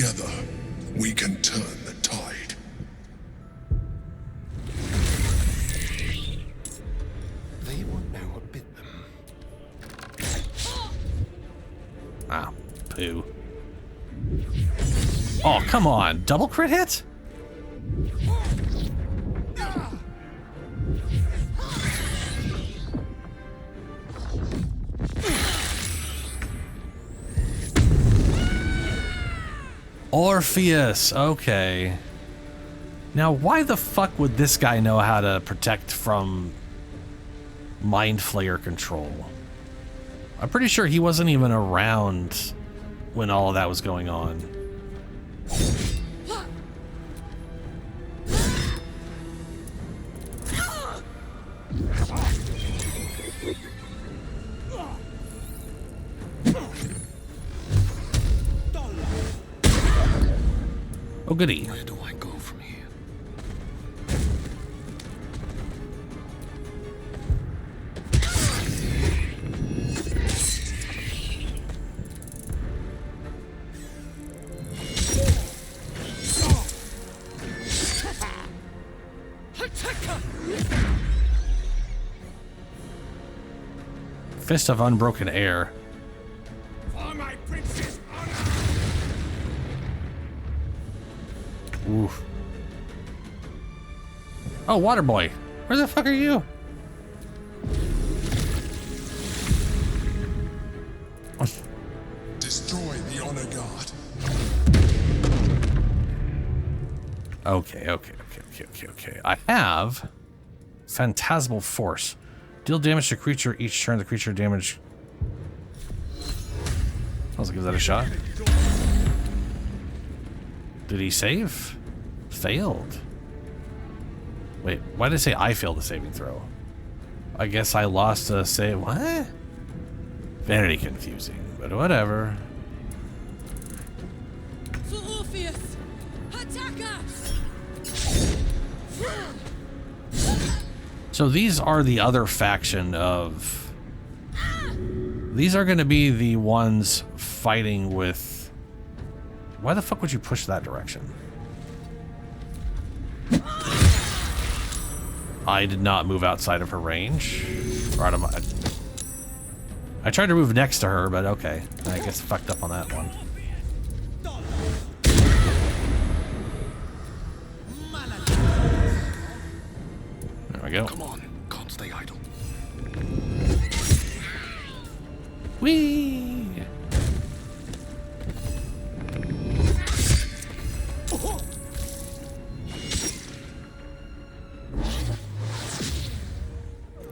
Together, we can turn the tide. They won't know what bit them. Ah, poo. Oh, come on. Double crit hit? Orpheus, okay. Now, why the fuck would this guy know how to protect from Mind Flayer control? I'm pretty sure he wasn't even around when all of that was going on. Oh, goody. Where do I go from here? Fist of Unbroken Air. For my prince's honor! Oof. Oh, Water Boy. Where the fuck are you? Destroy the honor guard. Okay. I have Phantasmal Force. Deal damage to creature each turn. The creature damage. Let's give that a shot. Did he save? Failed. Wait, why did it say I failed the saving throw? I guess I lost a save. What? Very confusing, but whatever. For Orpheus! Attack us! So these are the other faction of... These are going to be the ones fighting with... Why the fuck would you push that direction? I did not move outside of her range. Or out of my... I tried to move next to her, but okay. I guess I fucked up on that one. There we go. Come on, can't stay idle. Whee!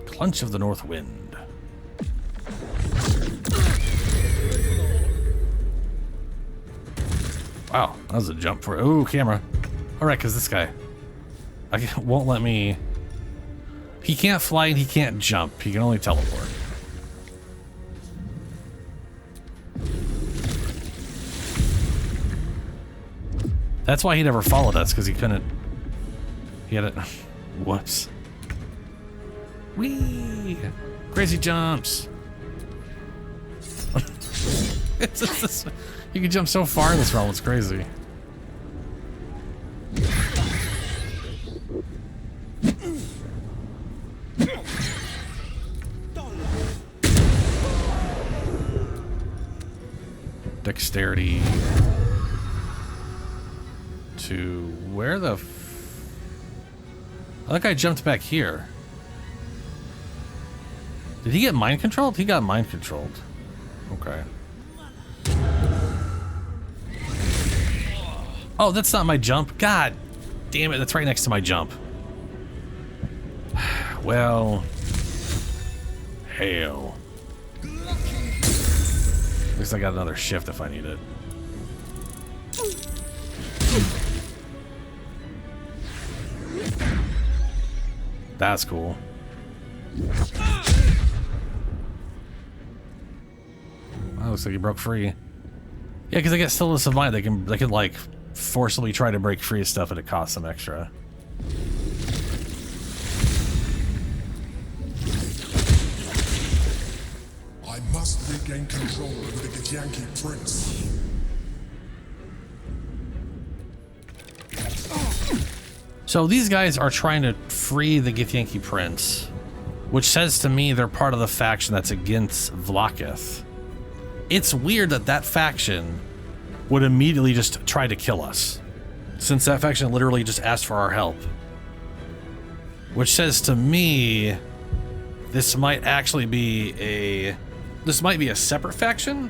Clunch of the North Wind. Wow, that was a jump for... Ooh, camera. Alright, because this guy... won't let me... He can't fly and he can't jump. He can only teleport. That's why he never followed us, because he couldn't... He had it... Whoops. Whee! Crazy jumps! It's just this... You can jump so far in this realm, it's crazy. Dexterity to where the I think I jumped back here. Did he get mind controlled? He got mind controlled. Okay. Oh, that's not my jump. God damn it, that's right next to my jump. Well, hell. At least I got another shift if I need it. That's cool. That looks like he broke free. Yeah, because they get stillness of mind. They can like forcibly try to break free of stuff, and it costs them extra. I must regain control over the Githyanki prince. So these guys are trying to free the Githyanki prince, which says to me they're part of the faction that's against Vlaakith. It's weird that that faction would immediately just try to kill us, since that faction literally just asked for our help. Which says to me this might actually be a separate faction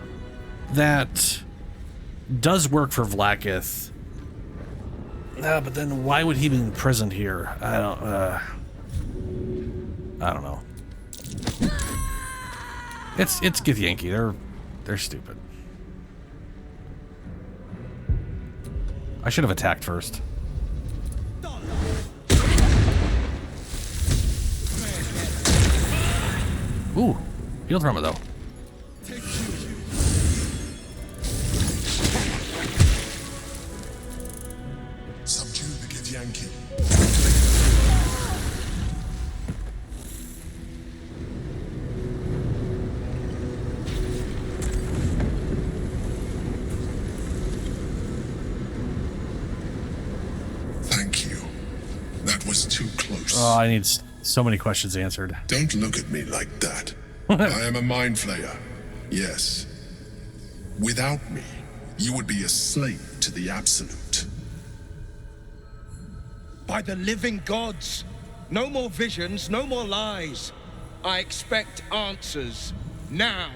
that does work for Vlaakith. But then why would he be imprisoned here? I don't know. It's Githyanki. They're stupid. I should have attacked first. Ooh, healed from it though. Subdue the Githyanki. Thank you. That was too close. Oh, I need so many questions answered. Don't look at me like that. I am a mind flayer. Yes. Without me, you would be a slave to the Absolute. By the living gods! No more visions, no more lies. I expect answers. Now!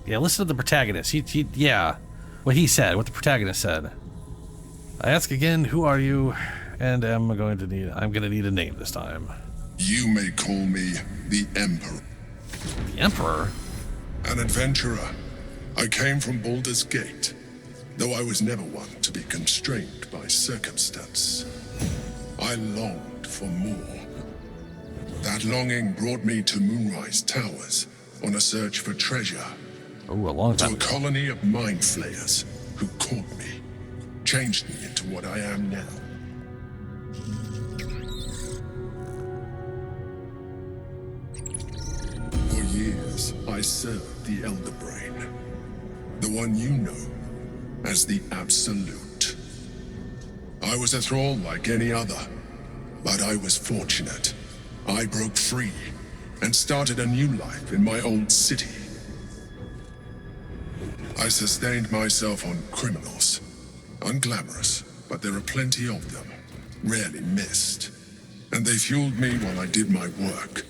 Yeah, listen to the protagonist. Yeah. What he said, what the protagonist said. I ask again, who are you? And I'm gonna need a name this time. You may call me the Emperor. The Emperor? An adventurer. I came from Baldur's Gate, though I was never one to be constrained by circumstance. I longed for more. That longing brought me to Moonrise Towers on a search for treasure. Oh, a long To time a ago. colony of mind flayers who caught me, changed me into what I am now. For years, I served the Elder Brain, the one you know as the Absolute. I was a thrall like any other, but I was fortunate. I broke free and started a new life in my old city. I sustained myself on criminals. Unglamorous, but there are plenty of them, rarely missed. And they fueled me while I did my work.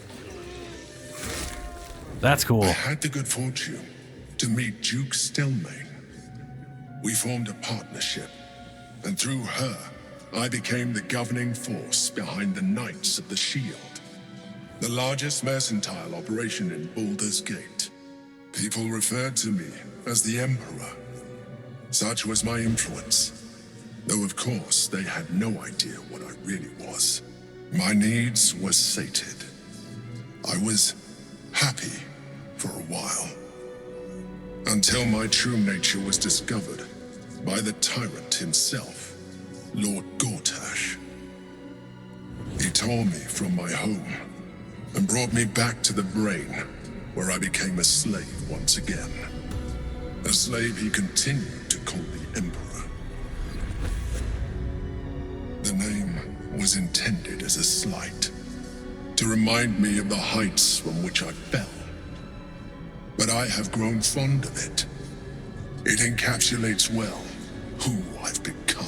That's cool. I had the good fortune to meet Duke Stelmane. We formed a partnership, and through her, I became the governing force behind the Knights of the Shield, the largest mercantile operation in Baldur's Gate. People referred to me as the Emperor. Such was my influence, though of course they had no idea what I really was. My needs were sated. I was happy for a while, until my true nature was discovered by the tyrant himself, Lord Gortash. He tore me from my home and brought me back to the Brain, where I became a slave once again. A slave he continued to call the Emperor. The name was intended as a slight, to remind me of the heights from which I fell. But I have grown fond of it. It encapsulates well who I've become.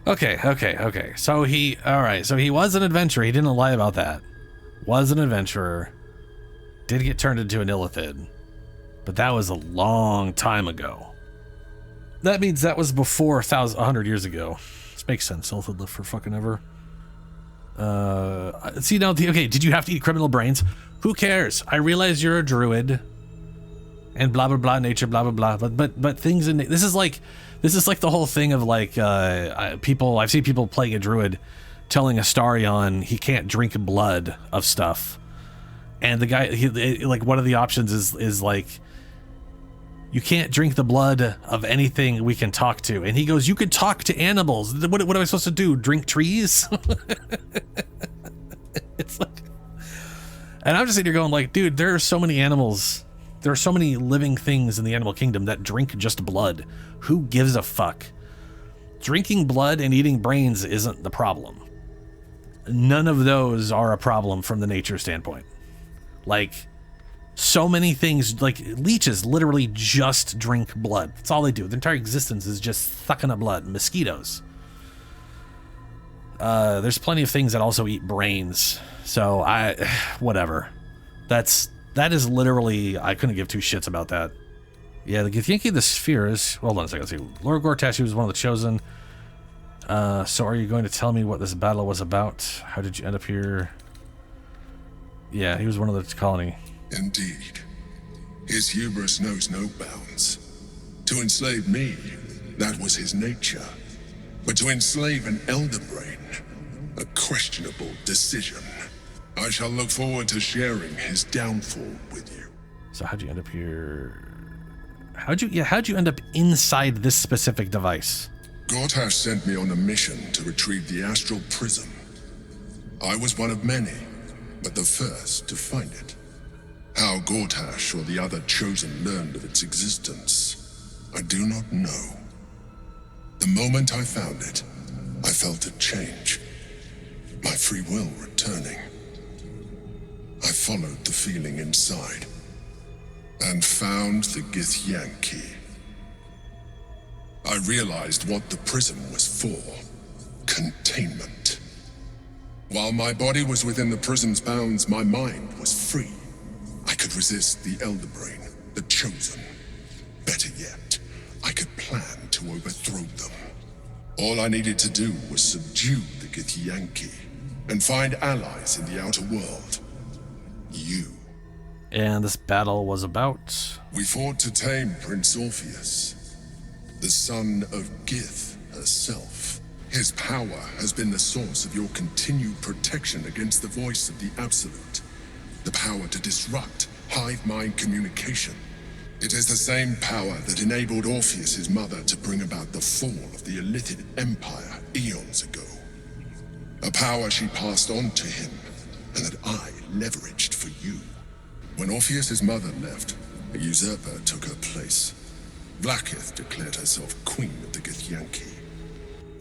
Okay. So he was an adventurer. He didn't lie about that. Was an adventurer. Did get turned into an Illithid. But that was a long time ago. That means that was before 100 years ago. This makes sense. Illithid lived for fucking ever. See now, okay, did you have to eat criminal brains? Who cares? I realize you're a druid. And blah blah blah nature blah blah blah. But things in this is like the whole thing of like people. I've seen people playing a druid, telling Astarion he can't drink blood of stuff, and the guy like one of the options is like you can't drink the blood of anything we can talk to, and he goes, you could talk to animals. What am I supposed to do? Drink trees? It's like, and I'm just sitting here going like, dude, there are so many animals. There are so many living things in the animal kingdom that drink just blood. Who gives a fuck? Drinking blood and eating brains isn't the problem. None of those are a problem from the nature standpoint. Like, so many things, like leeches literally just drink blood. That's all they do. Their entire existence is just sucking up blood. Mosquitoes. There's plenty of things that also eat brains. So whatever. That is literally, I couldn't give two shits about that. Yeah, the Githyanki, the spheres. Hold on a second. Let's see. Lord Gortash, was one of the chosen. So are you going to tell me what this battle was about? How did you end up here? Yeah, he was one of the colony. Indeed. His hubris knows no bounds. To enslave me, that was his nature. But to enslave an elder brain, a questionable decision. I shall look forward to sharing his downfall with you. So how'd you end up here? How'd you end up inside this specific device? Gortash sent me on a mission to retrieve the astral prism. I was one of many, but the first to find it. How Gortash or the other chosen learned of its existence, I do not know. The moment I found it, I felt a change. My free will returning. I followed the feeling inside and found the Githyanki. I realized what the prism was for. Containment. While my body was within the prism's bounds, my mind was free. I could resist the Elder Brain, the Chosen. Better yet, I could plan to overthrow them. All I needed to do was subdue the Githyanki and find allies in the outer world. You. And this battle was about? We fought to tame Prince Orpheus, the son of Gith herself. His power has been the source of your continued protection against the voice of the Absolute. The power to disrupt hive mind communication. It is the same power that enabled Orpheus's mother to bring about the fall of the Illithid Empire eons ago. A power she passed on to him, and that I leveraged for you. When Orpheus's mother left, a usurper took her place. Vlaakith declared herself queen of the Githyanki.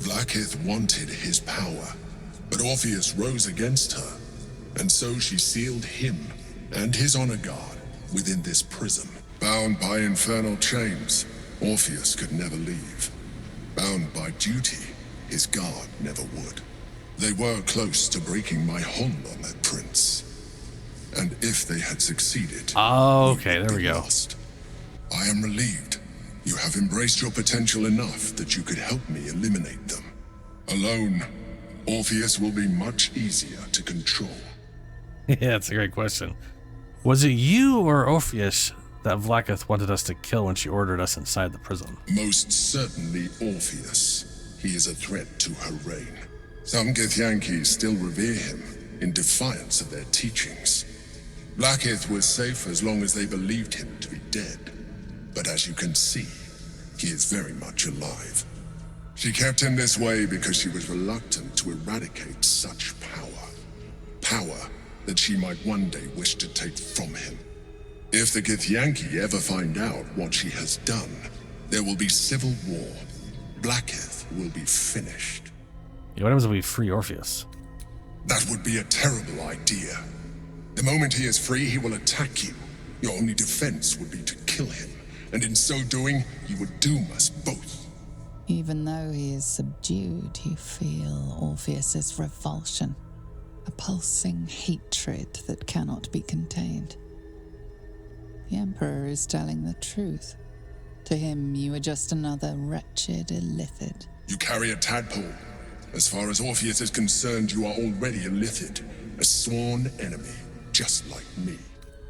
Vlaakith wanted his power, but Orpheus rose against her, and so she sealed him and his honor guard within this prism. Bound by infernal chains, Orpheus could never leave. Bound by duty, his guard never would. They were close to breaking my hold on that prince. And if they had succeeded, okay, there we go. Lost. I am relieved. You have embraced your potential enough that you could help me eliminate them. Alone, Orpheus will be much easier to control. Yeah, that's a great question. Was it you or Orpheus that Vlaakith wanted us to kill when she ordered us inside the prison? Most certainly Orpheus. He is a threat to her reign. Some Githyanki still revere him in defiance of their teachings. Vlaakith was safe as long as they believed him to be dead. But as you can see, he is very much alive. She kept him this way because she was reluctant to eradicate such power. Power that she might one day wish to take from him. If the Githyanki ever find out what she has done, there will be civil war. Vlaakith will be finished. Yeah, what happens if we free Orpheus? That would be a terrible idea. The moment he is free, he will attack you. Your only defense would be to kill him, and in so doing, you would doom us both. Even though he is subdued, you feel Orpheus's revulsion, a pulsing hatred that cannot be contained. The Emperor is telling the truth. To him, you are just another wretched Illithid. You carry a tadpole. As far as Orpheus is concerned, you are already Illithid, a sworn enemy, just like me.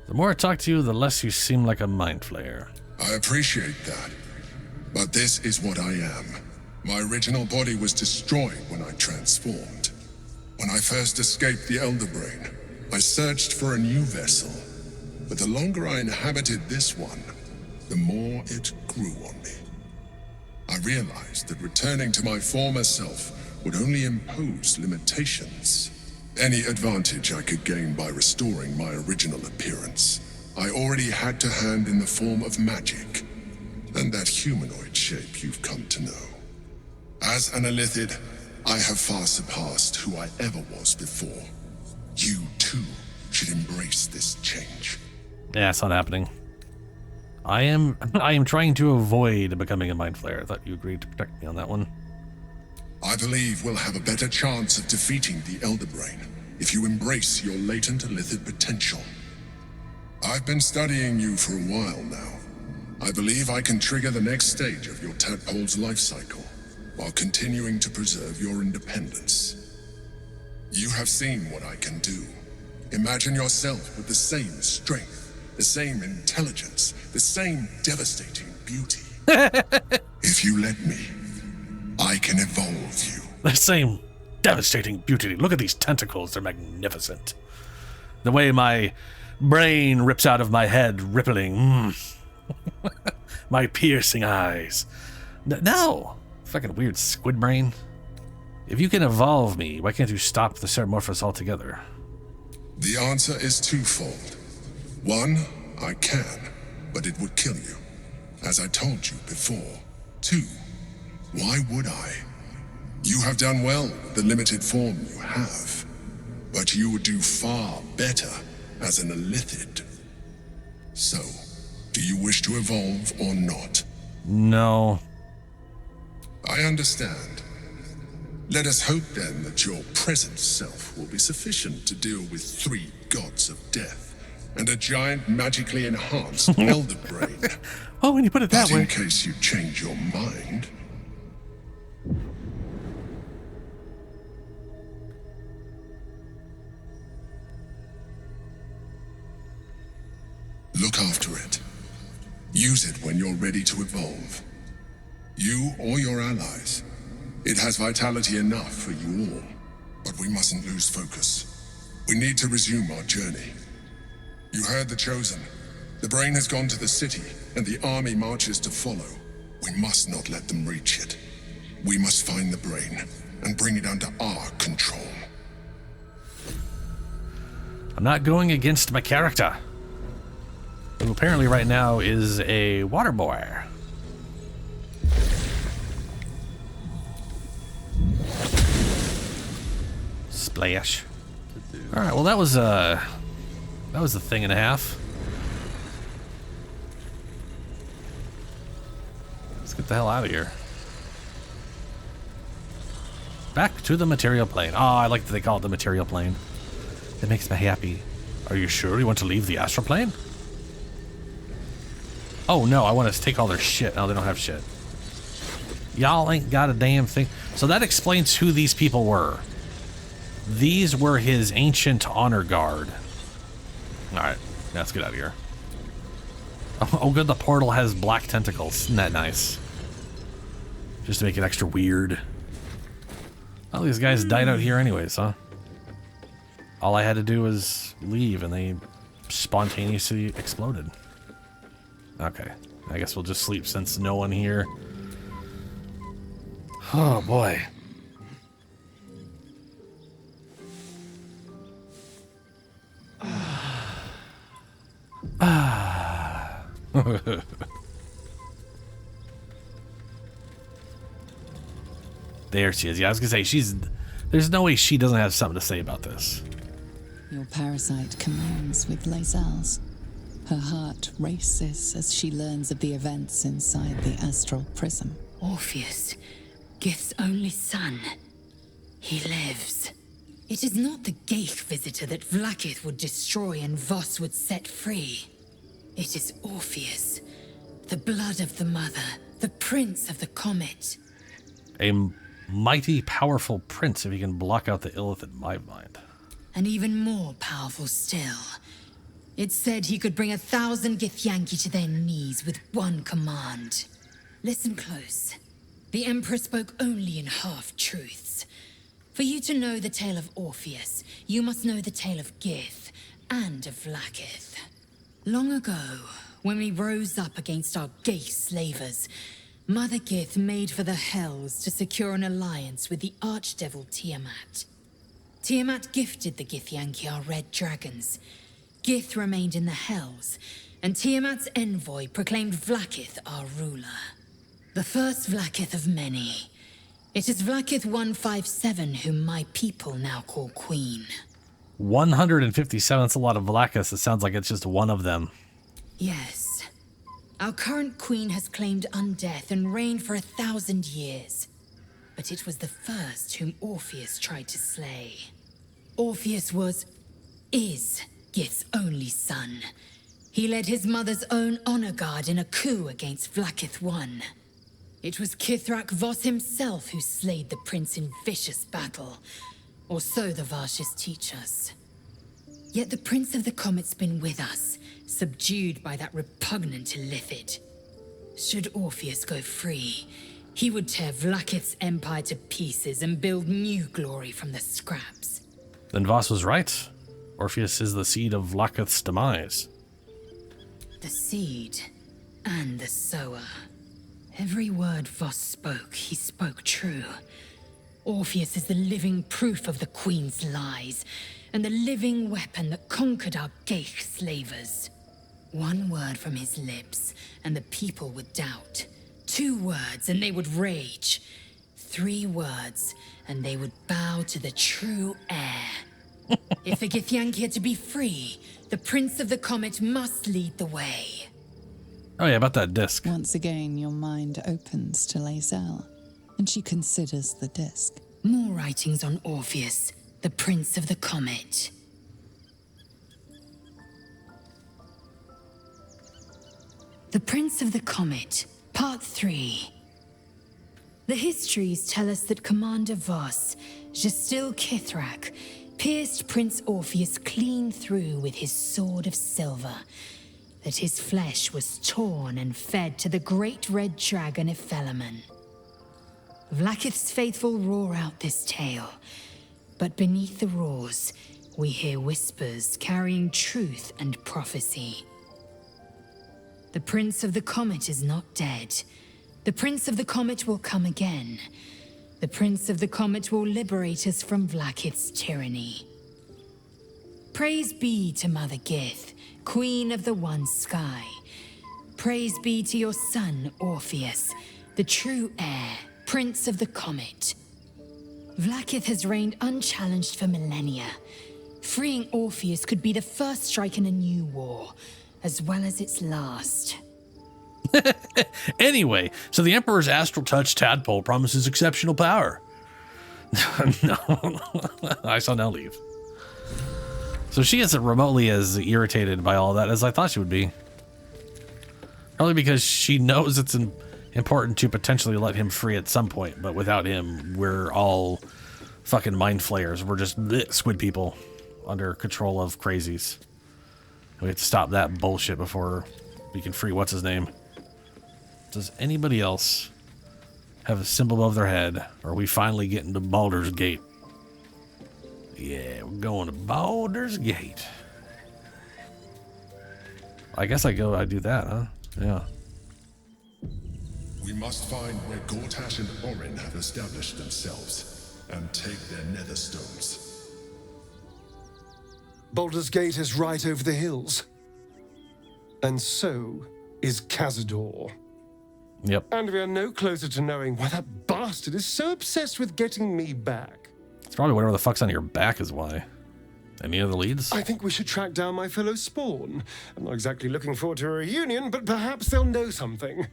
The more I talk to you, the less you seem like a mind flayer. I appreciate that. But this is what I am. My original body was destroyed when I transformed. When I first escaped the Elder Brain, I searched for a new vessel. But the longer I inhabited this one, the more it grew on me. I realized that returning to my former self would only impose limitations. Any advantage I could gain by restoring my original appearance, I already had to hand in the form of magic, and that humanoid shape you've come to know. As an Illithid, I have far surpassed who I ever was before. You, too, should embrace this change. Yeah, it's not happening. I am trying to avoid becoming a Mind Flayer. I thought you agreed to protect me on that one. I believe we'll have a better chance of defeating the Elder Brain if you embrace your latent Illithid potential. I've been studying you for a while now. I believe I can trigger the next stage of your tadpole's life cycle, while continuing to preserve your independence. You have seen what I can do. Imagine yourself with the same strength, the same intelligence, the same devastating beauty. If you let me, I can evolve you. The same devastating beauty. Look at these tentacles, they're magnificent. The way my brain rips out of my head, rippling. My piercing eyes. No! Fucking weird squid brain. If you can evolve me, why can't you stop the Ceramorphous altogether? The answer is twofold. One, I can, but it would kill you, as I told you before. Two, why would I? You have done well with the limited form you have, but you would do far better as an Illithid. So, do you wish to evolve or not? No. I understand. Let us hope then that your present self will be sufficient to deal with 3 gods of death and a giant magically enhanced Elder Brain. Oh, when you put it that But way. in case you change your mind... Look after it. Use it when you're ready to evolve. You or your allies. It has vitality enough for you all. But we mustn't lose focus. We need to resume our journey. You heard the Chosen. The Brain has gone to the city, and the army marches to follow. We must not let them reach it. We must find the Brain, and bring it under our control. I'm not going against my character, who apparently right now is a water boy. Splash. All right, well that was a thing and a half. Let's get the hell out of here. Back to the material plane. Oh, I like that they call it the material plane. It makes me happy. Are you sure you want to leave the astral plane? Oh no, I want to take all their shit. No, they don't have shit. Y'all ain't got a damn thing. So that explains who these people were. These were his ancient honor guard. Alright, let's get out of here. Oh good, the portal has black tentacles. Isn't that nice? Just to make it extra weird. Oh, these guys died out here anyways, huh? All I had to do was leave and they spontaneously exploded. Okay, I guess we'll just sleep since no one here. Oh boy. There she is. Yeah, I was gonna say there's no way she doesn't have something to say about this. Your parasite communes with Lae'zel's. Her heart races as she learns of the events inside the astral prism. Orpheus, Gith's only son. He lives. It is not the Geich visitor that Vlaakith would destroy and Voss would set free. It is Orpheus, the blood of the mother, the prince of the comet. A mighty powerful prince if he can block out the Illithid hive mind. And even more powerful still. It said he could bring 1,000 Githyanki to their knees with one command. Listen close. The Emperor spoke only in half-truths. For you to know the tale of Orpheus, you must know the tale of Gith and of Vlaakith. Long ago, when we rose up against our Geich slavers, Mother Gith made for the Hells to secure an alliance with the archdevil Tiamat. Tiamat gifted the Githyanki our red dragons. Gith remained in the Hells, and Tiamat's envoy proclaimed Vlaakith our ruler. The first Vlaakith of many. It is Vlaakith 157 whom my people now call Queen. 157, that's a lot of Vlaakiths. It sounds like it's just one of them. Yes. Our current queen has claimed undeath and reigned for 1,000 years. But it was the first whom Orpheus tried to slay. Orpheus is Gith's only son. He led his mother's own honor guard in a coup against Vlaakith I. It was Kithrak Voss himself who slayed the prince in vicious battle, or so the Varshis teach us. Yet the Prince of the Comet's been with us, subdued by that repugnant Illithid. Should Orpheus go free, he would tear Vlaakith's empire to pieces and build new glory from the scraps. Then Voss was right. Orpheus is the seed of Vlaakith's demise. The seed and the sower. Every word Voss spoke, he spoke true. Orpheus is the living proof of the Queen's lies, and the living weapon that conquered our Geich slavers. One word from his lips, and the people would doubt. 2 words, and they would rage. 3 words, and they would bow to the true heir. If the Githyanki are to be free, the Prince of the Comet must lead the way. Oh yeah, about that disc. Once again, your mind opens to Lae'zel, and she considers the disc. More writings on Orpheus, the Prince of the Comet. The Prince of the Comet, Part 3. The histories tell us that Commander Voss, Gestil Kithrak, pierced Prince Orpheus clean through with his sword of silver, that his flesh was torn and fed to the great red dragon Ifelimon. Vlaakith's faithful roar out this tale, but beneath the roars, we hear whispers carrying truth and prophecy. The Prince of the Comet is not dead. The Prince of the Comet will come again. The Prince of the Comet will liberate us from Vlaakith's tyranny. Praise be to Mother Gith, Queen of the One Sky. Praise be to your son, Orpheus, the true heir, Prince of the Comet. Vlaakith has reigned unchallenged for millennia. Freeing Orpheus could be the first strike in a new war, as well as its last. Anyway, so the Emperor's astral touch tadpole promises exceptional power. No, I shall now leave. So she isn't remotely as irritated by all that as I thought she would be. Probably because she knows it's important to potentially let him free at some point, but without him, we're all fucking mind flayers. We're just squid people under control of crazies. We have to stop that bullshit before we can free what's his name. Does anybody else have a symbol above their head? Or are we finally getting to Baldur's Gate? Yeah, we're going to Baldur's Gate. I guess I do that, huh? Yeah. We must find where Gortash and Orin have established themselves and take their nether stones. Baldur's Gate is right over the hills. And so is Cazador. Yep. And we are no closer to knowing why that bastard is so obsessed with getting me back. It's probably whatever the fuck's on your back is why. Any other leads? I think we should track down my fellow Spawn. I'm not exactly looking forward to a reunion, but perhaps they'll know something.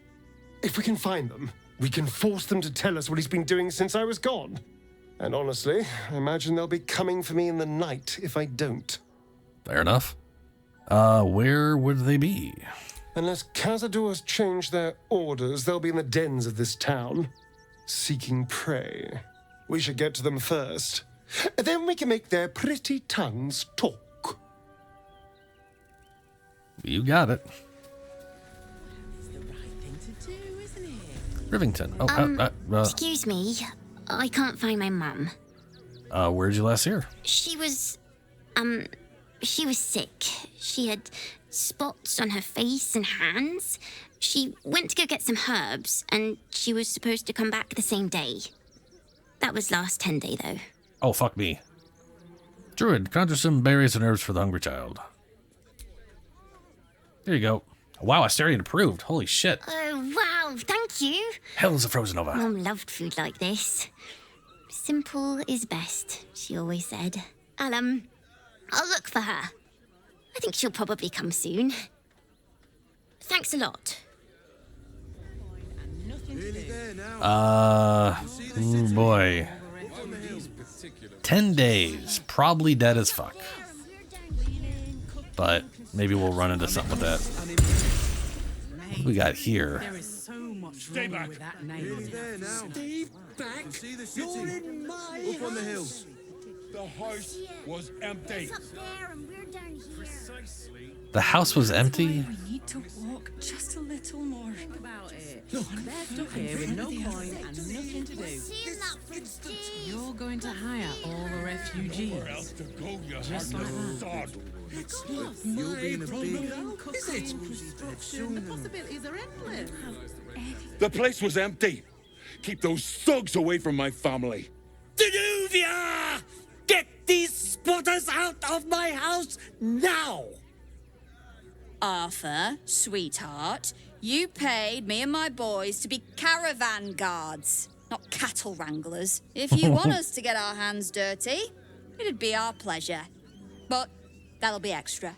If we can find them, we can force them to tell us what he's been doing since I was gone. And honestly, I imagine they'll be coming for me in the night if I don't. Fair enough. Where would they be? Unless Cazador's changed their orders, they'll be in the dens of this town, seeking prey. We should get to them first. Then we can make their pretty tongues talk. You got it. It's the right thing to do, isn't it? Rivington. Excuse me. I can't find my mum. Where'd you last see her? She was sick. She had spots on her face and hands. She went to go get some herbs, and she was supposed to come back the same day. That was last 10 day, though. Oh, fuck me. Druid, conjure some berries and herbs for the hungry child. There you go. Wow, Asterion approved. Holy shit. Oh, wow. Oh, thank you. Hell's a frozen over. Mom loved food like this. Simple is best, she always said. I'll look for her. I think she'll probably come soon. Thanks a lot. Oh boy. 10 days. Probably dead as fuck. But maybe we'll run into something with that. What do we got here? There is so much wrong with that name. Stay back! You're in my Up on the hill. The house was empty. Up there and we're down here. The house was empty? We need to walk just a little more. Think about it. Look, they're stuck here with no coin and nothing to do. Seeing that for days. You're going to hire all the refugees. Where else to go, you Just like that. sod? It's not my problem. Is it? The possibilities are endless. The place was empty. Keep those thugs away from my family. Danuvia! Get these spotters out of my house now! Arthur, sweetheart, you paid me and my boys to be caravan guards, not cattle wranglers. If you want us to get our hands dirty, it'd be our pleasure. But that'll be extra.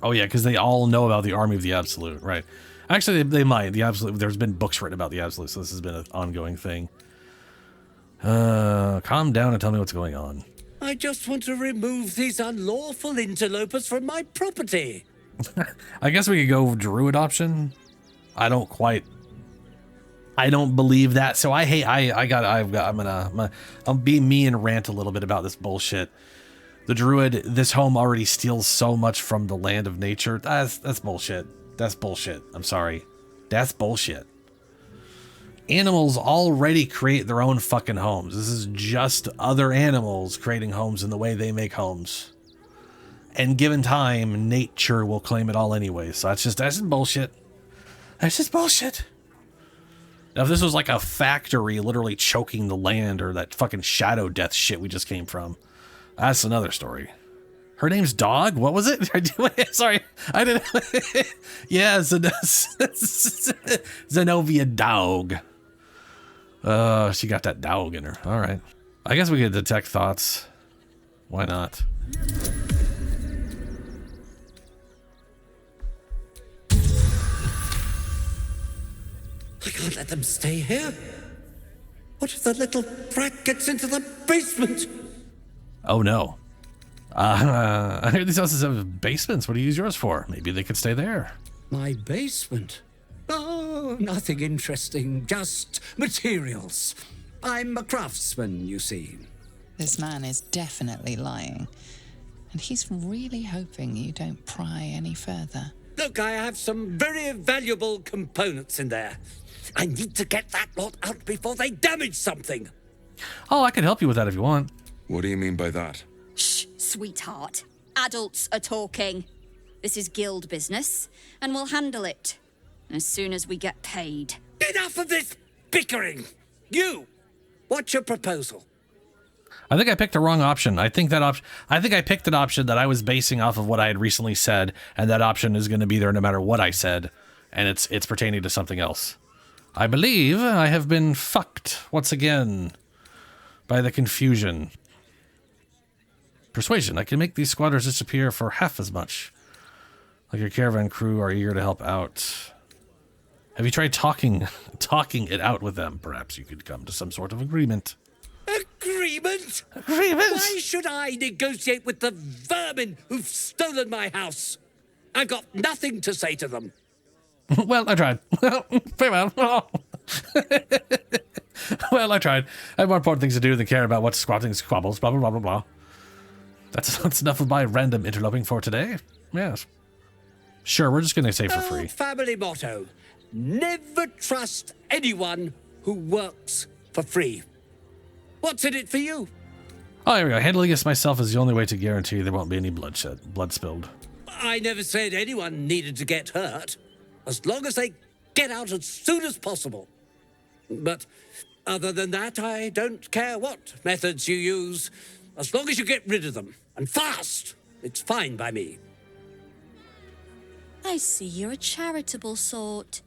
Oh yeah, because they all know about the Army of the Absolute, right? Actually, they might. The Absolute. There's been books written about the Absolute, so this has been an ongoing thing. Calm down and tell me what's going on. I just want to remove these unlawful interlopers from my property. I guess we could go Druid option. I don't believe that. So I'll be me and rant a little bit about this bullshit. The Druid, this home already steals so much from the land of nature. That's bullshit. That's bullshit. I'm sorry. That's bullshit. Animals already create their own fucking homes. This is just other animals creating homes in the way they make homes. And given time, nature will claim it all anyway. So that's just bullshit. That's just bullshit. Now, if this was like a factory literally choking the land or that fucking shadow death shit we just came from, that's another story. Her name's Dog? What was it? Sorry, I didn't. Yeah, Zenobia Dog. She got that dog in her. All right. I guess we could detect thoughts. Why not? I can't let them stay here. What if the little brat gets into the basement? Oh no. I hear these houses have basements. What do you use yours for? Maybe they could stay there. My basement? Oh, nothing interesting. Just materials. I'm a craftsman, you see. This man is definitely lying. And he's really hoping you don't pry any further. Look, I have some very valuable components in there. I need to get that lot out before they damage something. Oh, I can help you with that if you want. What do you mean by that? Shh, sweetheart. Adults are talking. This is guild business, and we'll handle it as soon as we get paid. Enough of this bickering! You! What's your proposal? I think I picked the wrong option. I think I picked an option that I was basing off of what I had recently said, and that option is going to be there no matter what I said, and it's pertaining to something else. I believe I have been fucked once again by the confusion. Persuasion. I can make these squatters disappear for half as much. Like your caravan crew are eager to help out. Have you tried talking it out with them? Perhaps you could come to some sort of agreement. Agreement? Agreement? Why should I negotiate with the vermin who've stolen my house? I've got nothing to say to them. Well, I tried. Very well. Well, I tried. I have more important things to do than care about what squatting squabbles, blah, blah, blah, blah, blah. That's enough of my random interloping for today. Yes. Sure, we're just going to say for free. Family motto. Never trust anyone who works for free. What's in it for you? Oh, here we go. Handling this myself is the only way to guarantee there won't be any blood spilled. I never said anyone needed to get hurt. As long as they get out as soon as possible. But other than that, I don't care what methods you use. As long as you get rid of them. And fast. It's fine by me. I see you're a charitable sort.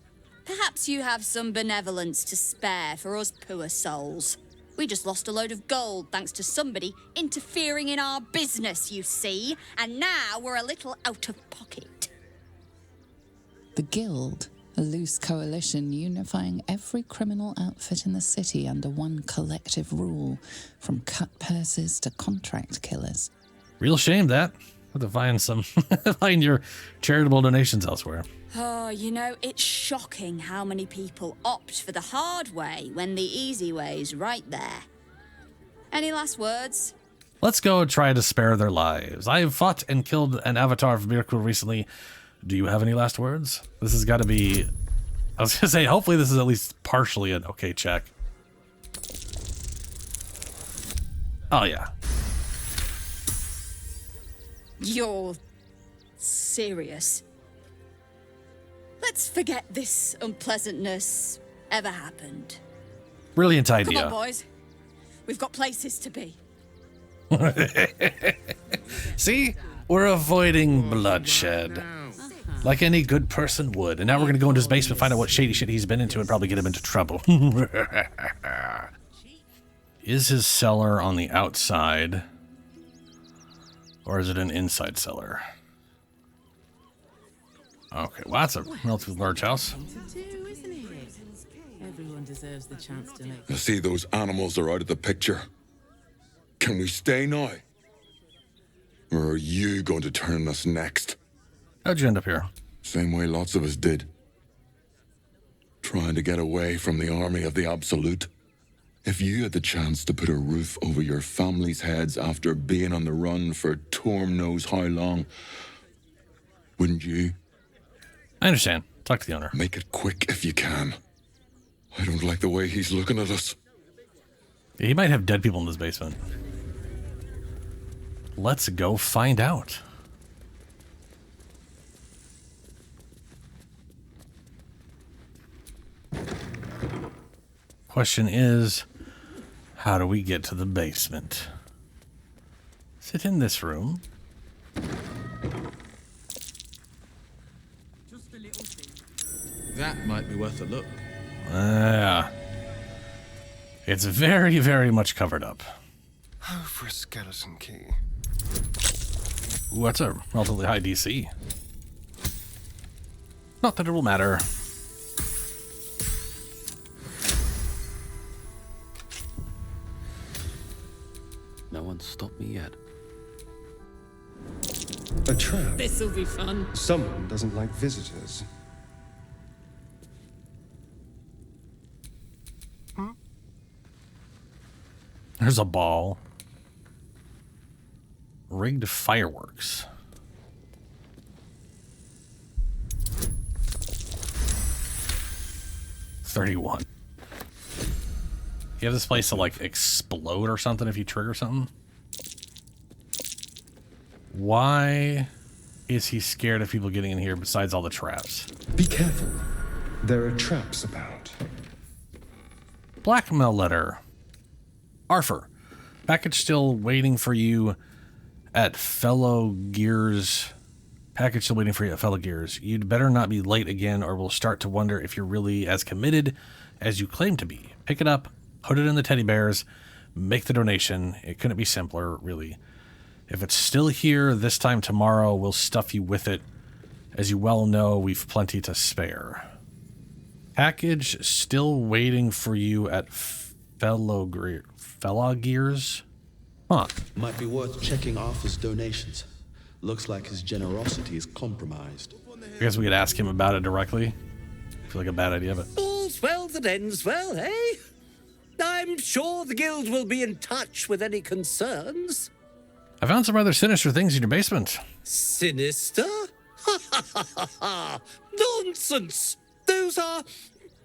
Perhaps you have some benevolence to spare for us poor souls. We just lost a load of gold thanks to somebody interfering in our business, you see, and now we're a little out of pocket. The Guild, a loose coalition unifying every criminal outfit in the city under one collective rule, from cut purses to contract killers. Real shame that. Have to find your charitable donations elsewhere. Oh, you know, it's shocking how many people opt for the hard way when the easy way's right there. Any last words? Let's go try to spare their lives. I have fought and killed an avatar of Miracle recently. Do you have any last words? This has got to be... I was going to say, hopefully this is at least partially an okay check. Oh, yeah. You're serious? Let's forget this unpleasantness ever happened. Brilliant idea. Come on, boys. We've got places to be. See? We're avoiding bloodshed. Like any good person would. And now we're going to go into his basement, find out what shady shit he's been into, and probably get him into trouble. Is his cellar on the outside? Or is it an inside cellar? Okay, well, that's a relatively large house. Everyone deserves the chance to make. I see those animals are out of the picture. Can we stay now? Or are you going to turn us next? How'd you end up here? Same way lots of us did. Trying to get away from the army of the Absolute. If you had the chance to put a roof over your family's heads after being on the run for Torm knows how long, wouldn't you? I understand. Talk to the owner. Make it quick if you can. I don't like the way he's looking at us. He might have dead people in his basement. Let's go find out. Question is, how do we get to the basement? Is it in this room? That might be worth a look. Yeah. It's very, very much covered up. Oh, for a skeleton key. Ooh, that's a relatively high DC. Not that it will matter. No one's stopped me yet. A trap. This'll be fun. Someone doesn't like visitors. There's a ball. Rigged fireworks. $31. You have this place to like explode or something if you trigger something? Why is he scared of people getting in here besides all the traps? Be careful. There are traps about. Blackmail letter. Arthur, package still waiting for you at Fellow Gears. Package still waiting for you at Fellow Gears. You'd better not be late again or we'll start to wonder if you're really as committed as you claim to be. Pick it up, put it in the teddy bears, make the donation. It couldn't be simpler, really. If it's still here this time tomorrow, we'll stuff you with it. As you well know, we've plenty to spare. Package still waiting for you at Fellow Gears? Huh. Might be worth checking Arthur's donations. Looks like his generosity is compromised. I guess we could ask him about it directly. I feel like a bad idea, but... All's well that ends well, eh? I'm sure the guild will be in touch with any concerns. I found some rather sinister things in your basement. Sinister? Ha ha ha ha ha! Nonsense! Those are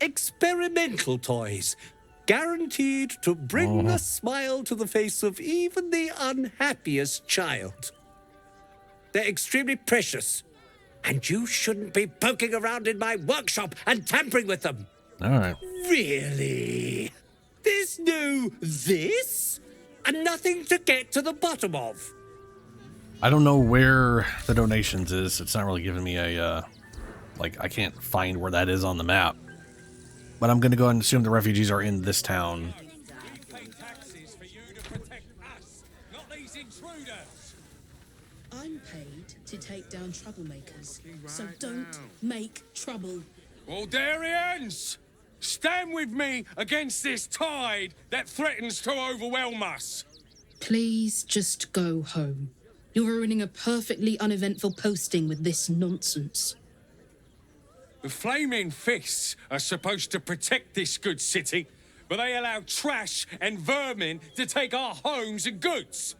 experimental toys. Guaranteed to bring a smile to the face of even the unhappiest child. They're extremely precious, and you shouldn't be poking around in my workshop and tampering with them. All right. Really? There's no this? And nothing to get to the bottom of? I don't know where the donations is. It's not really giving me a, like, I can't find where that is on the map. But I'm going to go and assume the refugees are in this town. I'm paid to take down troublemakers, so don't make trouble. Baldurians! Stand with me against this tide that threatens to overwhelm us. Please just go home. You're ruining a perfectly uneventful posting with this nonsense. The Flaming Fists are supposed to protect this good city, but they allow trash and vermin to take our homes and goods.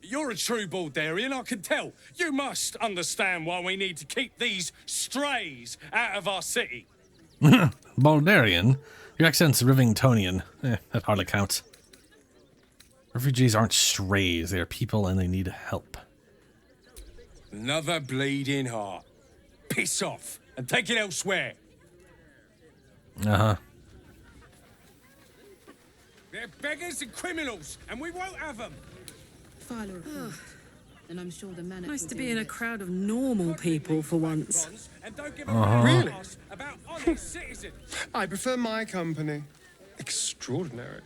You're a true Baldurian, I can tell. You must understand why we need to keep these strays out of our city. Baldurian? Your accent's Rivingtonian. That hardly counts. Refugees aren't strays. They're people and they need help. Another bleeding heart. Piss off and take it elsewhere. Uh-huh. They're beggars and criminals, and we won't have them. File a report, and I'm sure the man. Nice to be in a crowd of normal people for once. Really? About honest citizens. I prefer my company. Extraordinary.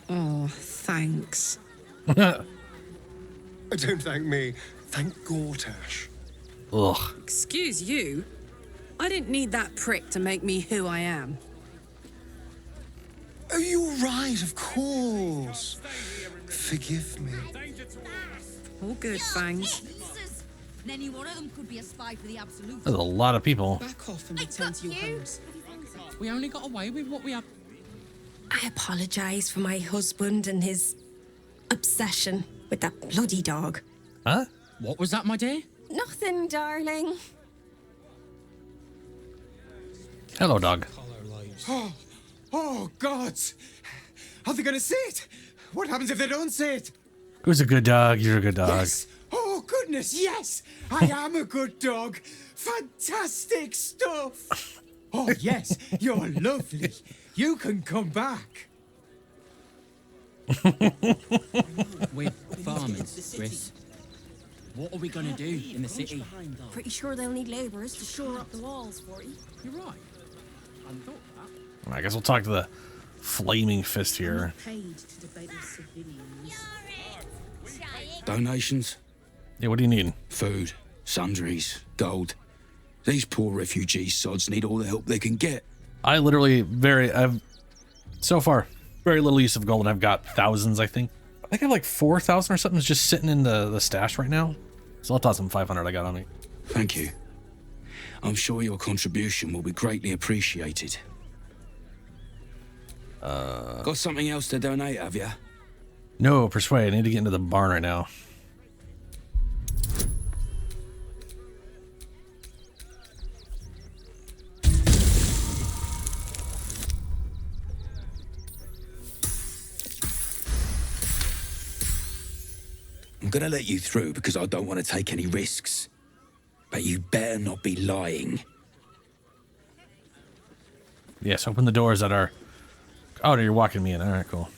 Oh, thanks. Don't thank me. Thank Gortash. Ugh. Excuse you? I didn't need that prick to make me who I am. Oh, you're right, of course. Forgive me. All good, Fangs. Any one of them could be a spy for the Absolute. There's a lot of people. Back off and return to your homes. We only got away with what we had. I apologise for my husband and his obsession with that bloody dog. Huh? What was that, my dear? Nothing, darling. Hello, dog. Oh, God! Are they gonna see it? What happens if they don't see it? Who's a good dog? You're a good dog. Yes! Oh, goodness, yes! I am a good dog! Fantastic stuff! Oh, yes, you're lovely. You can come back. We're farmers, Chris. What are we gonna do in the city? Pretty sure they'll need labourers to shore up the walls for you. You're right. I thought that. I guess we'll talk to the Flaming Fist here. Paid to debate with civilians. Donations? Yeah, what do you need? Food, sundries, gold. These poor refugee sods need all the help they can get. I literally I've so far very little use of gold, and I've got thousands. I think I have like 4,000 or something just sitting in the stash right now. So 1,500 I got on me. Thank you. I'm sure your contribution will be greatly appreciated. Got something else to donate, have you? No, persuade. I need to get into the barn right now. I'm gonna let you through because I don't want to take any risks. But you better not be lying. Yes, open the doors that are... Oh, you're walking me in. All right, cool.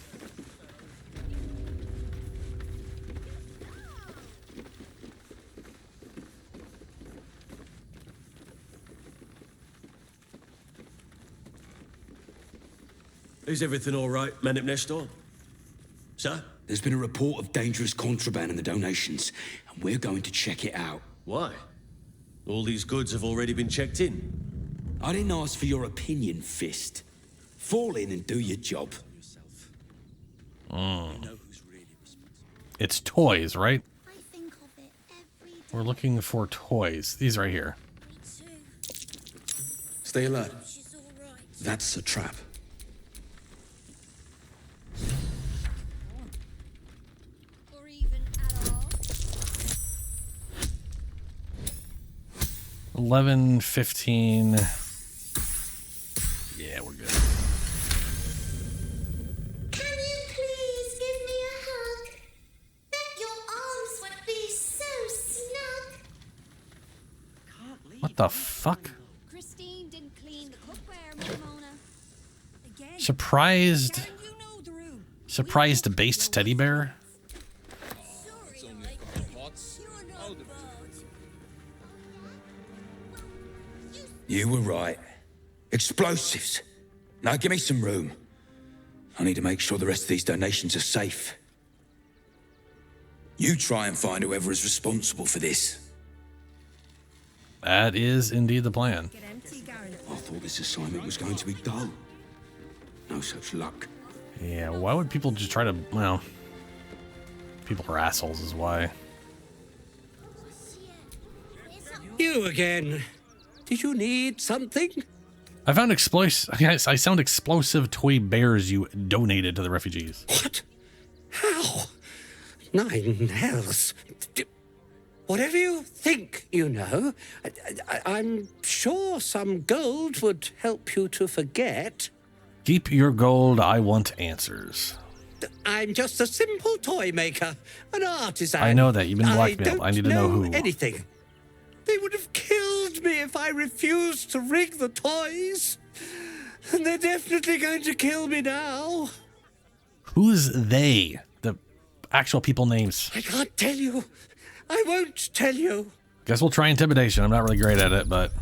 Is everything all right, Manip Nestor? Sir? There's been a report of dangerous contraband in the donations, and we're going to check it out. Why? All these goods have already been checked in. I didn't ask for your opinion, Fist. Fall in and do your job. It's toys, right? We're looking for toys. These right here. Stay alert. That's a trap. $11, $15. Yeah, we're good. Can you please give me a hug? Bet your arms would be so snug. What the fuck? Christine didn't clean the cookware, Mona. Again. Surprised based teddy bear? You were right. Explosives. Now give me some room. I need to make sure the rest of these donations are safe. You try and find whoever is responsible for this. That is indeed the plan. I thought this assignment was going to be dull. No such luck. Yeah, why would people just try to, well, people are assholes is why. You again. Did you need something? I found I sound explosive toy bears you donated to the refugees. What? How? 9 hells. Whatever you think you know, I'm sure some gold would help you to forget. Keep your gold, I want answers. I'm just a simple toy maker, an artisan. I know that, you've been blackmailed. I need to know who. Anything. They would have killed me if I refused to rig the toys. And they're definitely going to kill me now. Who's they? The actual people names. I can't tell you. I won't tell you. Guess we'll try intimidation. I'm not really great at it, but...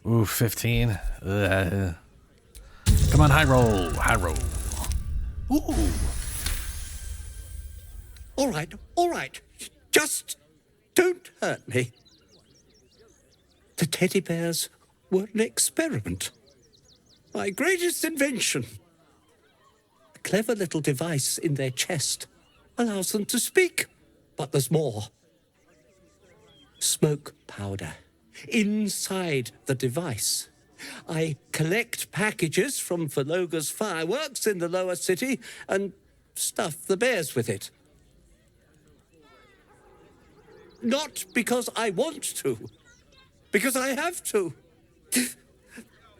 Ooh, 15. Come on, high roll. High roll. Ooh. All right. Just don't hurt me. The teddy bears were an experiment. My greatest invention. A clever little device in their chest allows them to speak. But there's more. Smoke powder inside the device. I collect packages from Verloga's fireworks in the lower city and stuff the bears with it. Not because I want to, because I have to.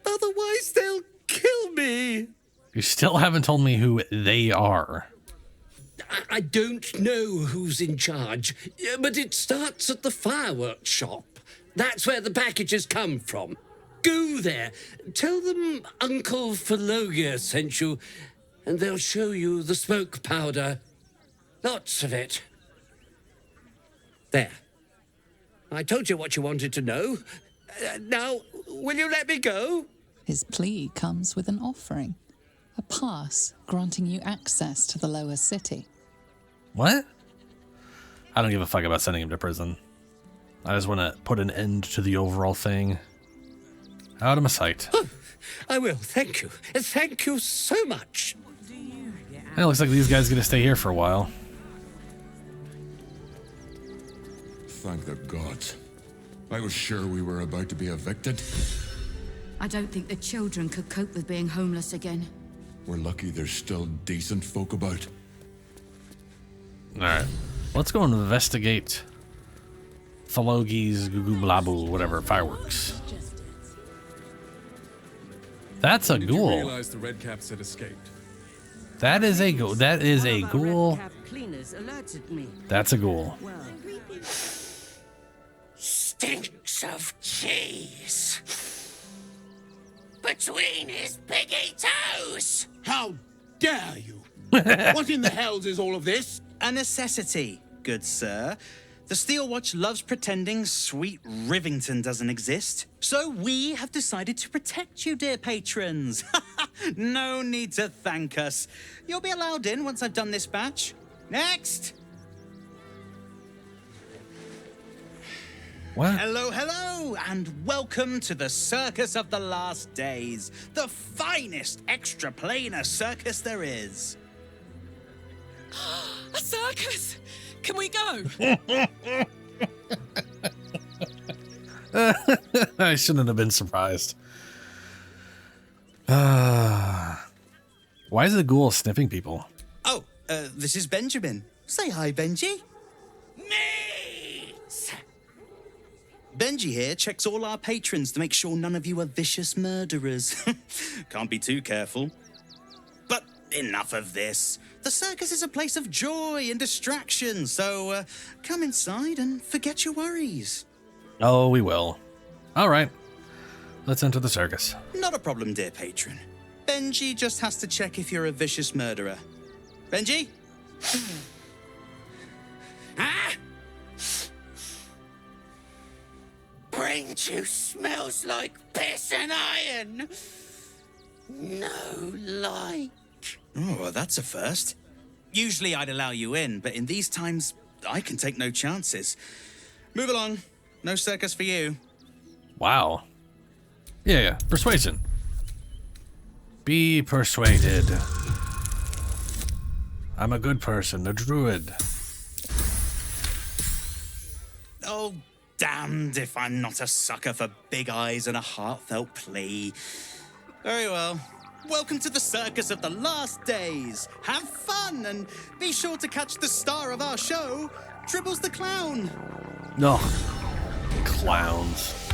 Otherwise, they'll kill me. You still haven't told me who they are. I don't know who's in charge, but it starts at the fireworks shop. That's where the packages come from. Go there, tell them Uncle Verloga sent you, and they'll show you the smoke powder. Lots of it. There. I told you what you wanted to know. Now, will you let me go? His plea comes with an offering. A pass granting you access to the lower city. What? I don't give a fuck about sending him to prison. I just want to put an end to the overall thing. Out of my sight. Oh, I will, thank you. Thank you so much. It looks like these guys are going to stay here for a while. Thank the gods. I was sure we were about to be evicted. I don't think the children could cope with being homeless again. We're lucky there's still decent folk about. Alright. Let's go investigate Thalogi's Gugu Blabu, whatever, fireworks. That's a ghoul. Realize the red caps had escaped. That is a ghoul. That is a ghoul. That's a ghoul. Stinks of cheese. Between his piggy toes. How dare you? What in the hells is all of this? A necessity, good sir. The Steel Watch loves pretending sweet Rivington doesn't exist. So we have decided to protect you, dear patrons. No need to thank us. You'll be allowed in once I've done this batch. Next! What? Hello, and welcome to the Circus of the Last Days, the finest extra-planar circus there is. A circus! Can we go? I shouldn't have been surprised. Why is the ghoul sniffing people? Oh, this is Benjamin. Say hi, Benji. Benji here checks all our patrons to make sure none of you are vicious murderers. Can't be too careful. But enough of this. The circus is a place of joy and distraction, so come inside and forget your worries. Oh, we will. All right. Let's enter the circus. Not a problem, dear patron. Benji just has to check if you're a vicious murderer. Benji? Ah! Bring behind you smells like piss and iron. No like. Oh, well, that's a first. Usually I'd allow you in, but in these times, I can take no chances. Move along. No circus for you. Wow. Yeah. Persuasion. Be persuaded. I'm a good person, a druid. Oh, damned if I'm not a sucker for big eyes and a heartfelt plea. Very well. Welcome to the circus of the last days. Have fun and be sure to catch the star of our show, Tribbles the Clown. No. Clowns.